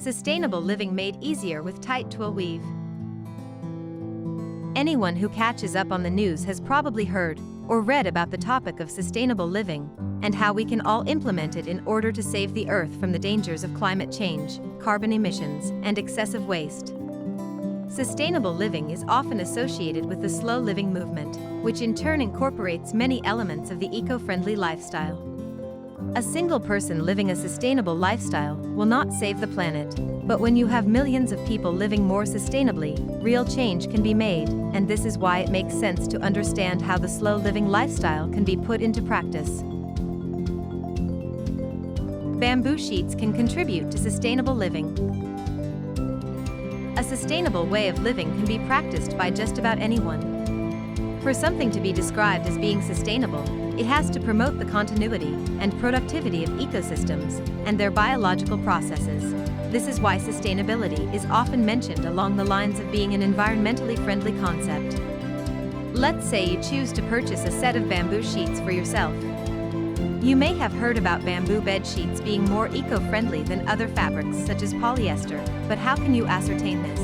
Sustainable living made easier with tight twill weave. Anyone who catches up on the news has probably heard or read about the topic of sustainable living and how we can all implement it in order to save the Earth from the dangers of climate change, carbon emissions, and excessive waste. Sustainable living is often associated with the slow living movement, which in turn incorporates many elements of the eco-friendly lifestyle. A single person living a sustainable lifestyle will not save the planet, but when you have millions of people living more sustainably, real change can be made, and this is why it makes sense to understand how the slow living lifestyle can be put into practice. Bamboo sheets can contribute to sustainable living. A sustainable way of living can be practiced by just about anyone. For something to be described as being sustainable, it has to promote the continuity and productivity of ecosystems and their biological processes. This is why sustainability is often mentioned along the lines of being an environmentally friendly concept. Let's say you choose to purchase a set of bamboo sheets for yourself. You may have heard about bamboo bed sheets being more eco-friendly than other fabrics such as polyester, but how can you ascertain this?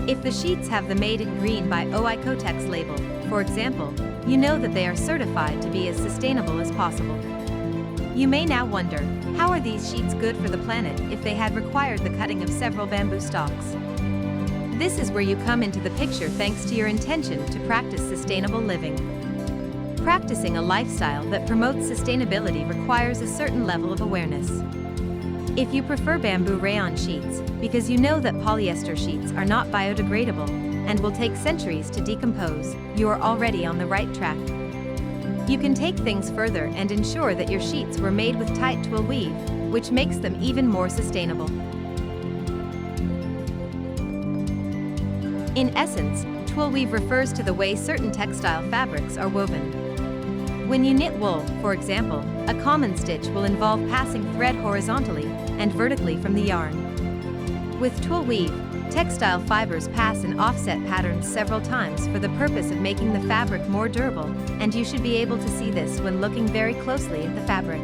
If the sheets have the Made in Green by Oikotex label, for example, you know that they are certified to be as sustainable as possible. You may now wonder, how are these sheets good for the planet if they had required the cutting of several bamboo stalks? This is where you come into the picture thanks to your intention to practice sustainable living. Practicing a lifestyle that promotes sustainability requires a certain level of awareness. If you prefer bamboo rayon sheets, because you know that polyester sheets are not biodegradable and will take centuries to decompose, you are already on the right track. You can take things further and ensure that your sheets were made with tight twill weave, which makes them even more sustainable. In essence, twill weave refers to the way certain textile fabrics are woven. When you knit wool, for example, a common stitch will involve passing thread horizontally and vertically from the yarn. With twill weave, textile fibers pass in offset patterns several times for the purpose of making the fabric more durable, and you should be able to see this when looking very closely at the fabric.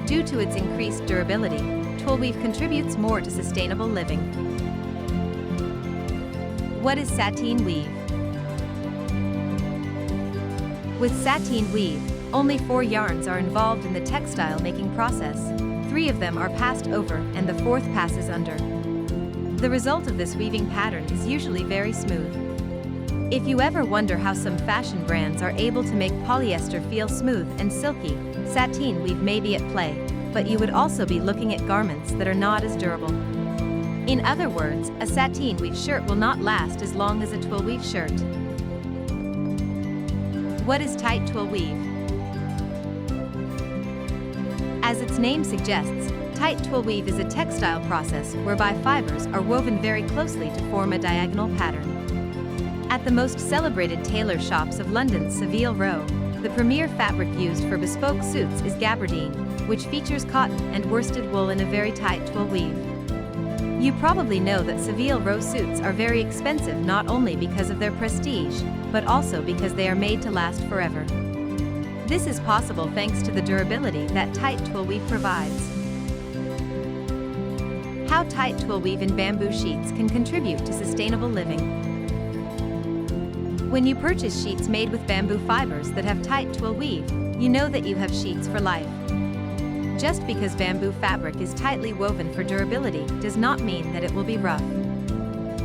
Due to its increased durability, twill weave contributes more to sustainable living. What is sateen weave? With sateen weave, only 4 yarns are involved in the textile making process. 3 of them are passed over and the 4th passes under. The result of this weaving pattern is usually very smooth. If you ever wonder how some fashion brands are able to make polyester feel smooth and silky, sateen weave may be at play, but you would also be looking at garments that are not as durable. In other words, a sateen weave shirt will not last as long as a twill weave shirt. What is tight twill weave? As its name suggests, tight twill weave is a textile process whereby fibers are woven very closely to form a diagonal pattern. At the most celebrated tailor shops of London's Savile Row, the premier fabric used for bespoke suits is gabardine, which features cotton and worsted wool in a very tight twill weave. You probably know that Savile Row suits are very expensive not only because of their prestige, but also because they are made to last forever. This is possible thanks to the durability that tight twill weave provides. How tight twill weave in bamboo sheets can contribute to sustainable living. When you purchase sheets made with bamboo fibers that have tight twill weave, you know that you have sheets for life. Just because bamboo fabric is tightly woven for durability does not mean that it will be rough.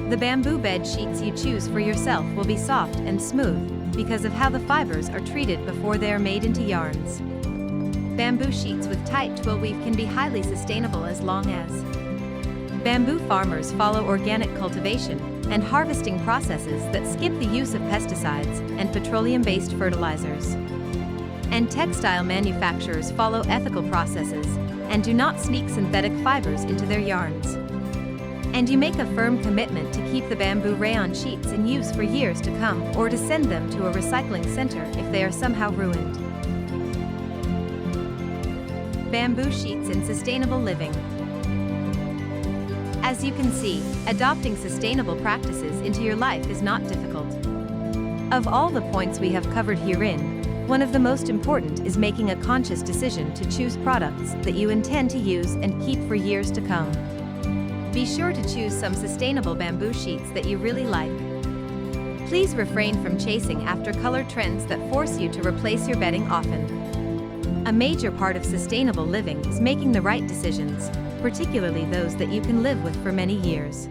The bamboo bed sheets you choose for yourself will be soft and smooth because of how the fibers are treated before they are made into yarns. Bamboo sheets with tight twill weave can be highly sustainable as long as bamboo farmers follow organic cultivation and harvesting processes that skip the use of pesticides and petroleum-based fertilizers. And textile manufacturers follow ethical processes and do not sneak synthetic fibers into their yarns. And you make a firm commitment to keep the bamboo rayon sheets in use for years to come or to send them to a recycling center if they are somehow ruined. Bamboo sheets in sustainable living. As you can see, adopting sustainable practices into your life is not difficult. Of all the points we have covered herein, one of the most important is making a conscious decision to choose products that you intend to use and keep for years to come. Be sure to choose some sustainable bamboo sheets that you really like. Please refrain from chasing after color trends that force you to replace your bedding often. A major part of sustainable living is making the right decisions, particularly those that you can live with for many years.